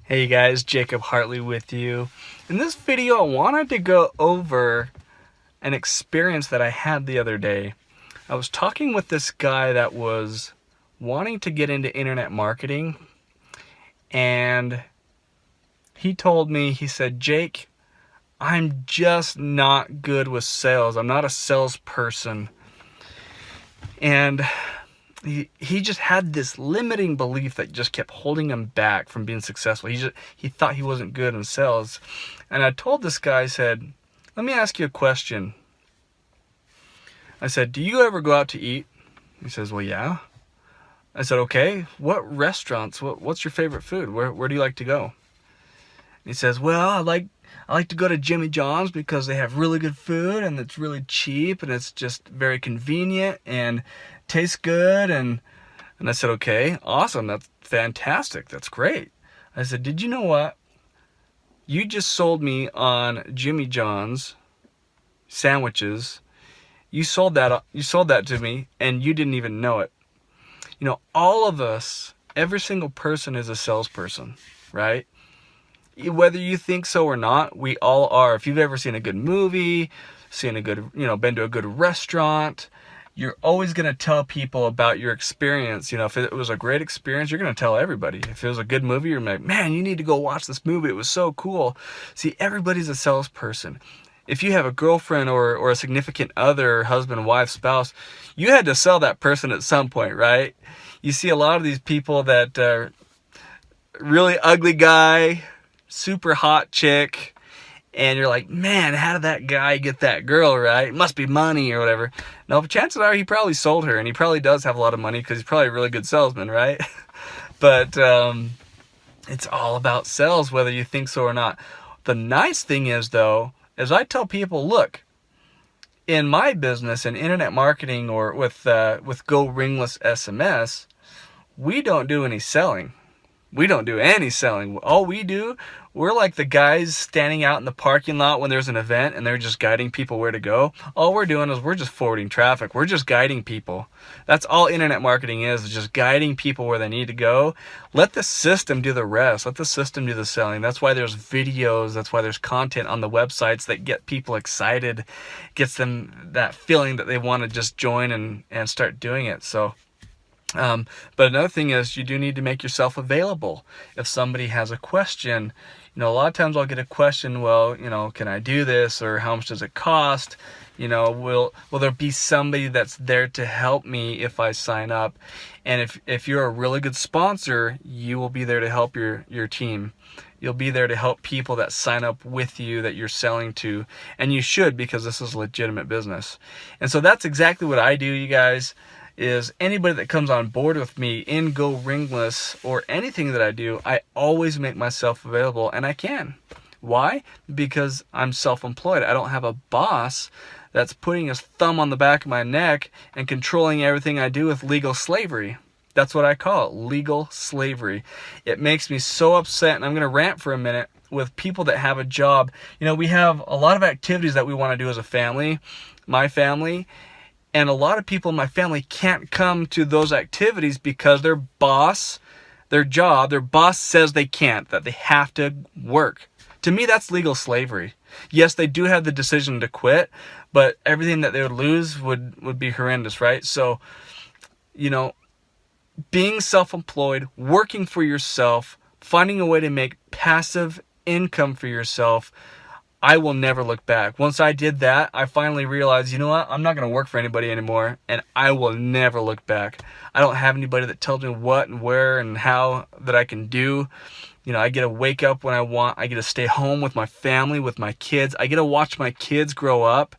Hey you guys, Jacob Hartley with you. In this video, I wanted to go over an experience that I had the other day. I was talking with this guy that was wanting to get into internet marketing, and he told me, he said, Jake, I'm just not good with sales. I'm not a salesperson. And he just had this limiting belief that just kept holding him back from being successful. He thought he wasn't good in sales. And I told this guy, I said, let me ask you a question. I said, do you ever go out to eat? He says, well, yeah. I said, okay, what restaurants, what's your favorite food? Where do you like to go? And he says, well, I like to go to Jimmy John's because they have really good food and it's really cheap and it's just very convenient and tastes good. And I said, okay, awesome. That's fantastic. That's great. I said, did you know what? You just sold me on Jimmy John's sandwiches. You sold that to me and you didn't even know it. You know, all of us, every single person is a salesperson, right? Whether you think so or not, we all are. If you've ever seen a good movie, seen a good, been to a good restaurant, you're always going to tell people about your experience. If it was a great experience, you're going to tell everybody. If it was a good movie, you're like, man, you need to go watch this movie. It was so cool. See, everybody's a salesperson. If you have a girlfriend or a significant other, husband, wife, spouse, you had to sell that person at some point, right? You see a lot of these people that really ugly guy, super hot chick, and you're like, man, how did that guy get that girl, right? It must be money or whatever. No, but chances are he probably sold her, and he probably does have a lot of money because he's probably a really good salesman, right? But it's all about sales, whether you think so or not. The nice thing is, though, is I tell people, look, in my business, in internet marketing or with Goringless SMS, we don't do any selling. We don't do any selling. All we do, we're like the guys standing out in the parking lot when there's an event and they're just guiding people where to go. All we're doing is we're just forwarding traffic. We're just guiding people. That's all internet marketing is just guiding people where they need to go. Let the system do the rest. Let the system do the selling. That's why there's videos. That's why there's content on the websites that get people excited, gets them that feeling that they want to just join and start doing it. So but another thing is you do need to make yourself available. If somebody has a question, a lot of times I'll get a question, well, can I do this, or how much does it cost? Will there be somebody that's there to help me if I sign up? And if you're a really good sponsor, you will be there to help your team. You'll be there to help people that sign up with you that you're selling to, and you should, because this is legitimate business. And so that's exactly what I do, you guys. Is anybody that comes on board with me in Goringless or anything that I do, I always make myself available, and I can. Why? Because I'm self-employed. I don't have a boss that's putting his thumb on the back of my neck and controlling everything I do with legal slavery. That's what I call it, legal slavery. It makes me so upset, and I'm going to rant for a minute, with people that have a job. We have a lot of activities that we want to do as a family, my family, and a lot of people in my family can't come to those activities because their boss says they can't, that they have to work. To me, that's legal slavery. Yes, they do have the decision to quit, but everything that they would lose would be horrendous, right? So, being self-employed, working for yourself, finding a way to make passive income for yourself, I will never look back. Once I did that, I finally realized, you know what? I'm not going to work for anybody anymore, and I will never look back. I don't have anybody that tells me what and where and how that I can do. I get to wake up when I want. I get to stay home with my family, with my kids. I get to watch my kids grow up.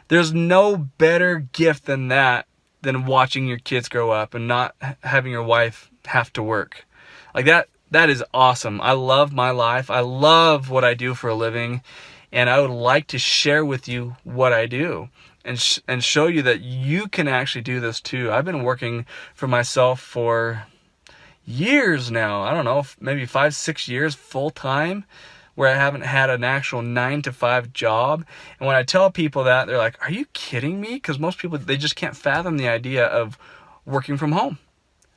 There's no better gift than that, than watching your kids grow up and not having your wife have to work. Like that is awesome. I love my life. I love what I do for a living. And I would like to share with you what I do and show you that you can actually do this too. I've been working for myself for years now. I don't know, maybe 5-6 years full time, where I haven't had an actual 9-to-5 job. And when I tell people that, they're like, are you kidding me? Because most people, they just can't fathom the idea of working from home.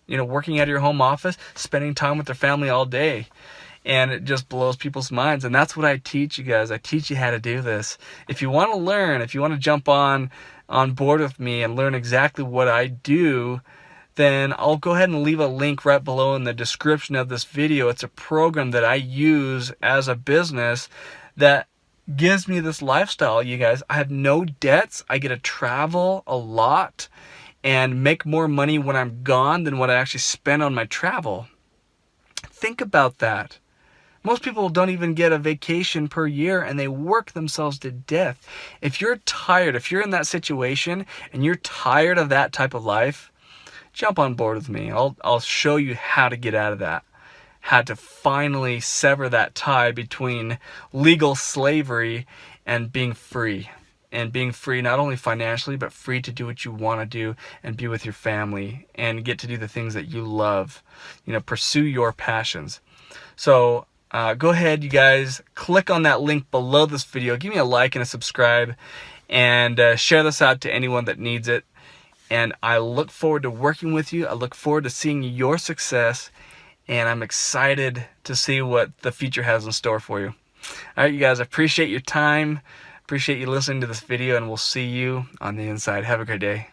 Working out of your home office, spending time with their family all day. and it just blows people's minds. And that's what I teach you guys. I teach you how to do this. If you want to learn, if you want to jump on board with me and learn exactly what I do, then I'll go ahead and leave a link right below in the description of this video. It's a program that I use as a business that gives me this lifestyle, you guys. I have no debts. I get to travel a lot and make more money when I'm gone than what I actually spend on my travel. Think about that. Most people don't even get a vacation per year, and they work themselves to death. If you're tired, if you're in that situation and you're tired of that type of life, jump on board with me. I'll show you how to get out of that. How to finally sever that tie between legal slavery and being free. And being free not only financially, but free to do what you want to do and be with your family and get to do the things that you love. You know, pursue your passions. So go ahead, you guys, click on that link below this video. Give me a like and a subscribe, and share this out to anyone that needs it. And I look forward to working with you. I look forward to seeing your success. And I'm excited to see what the future has in store for you. All right, you guys, I appreciate your time. Appreciate you listening to this video, and we'll see you on the inside. Have a great day.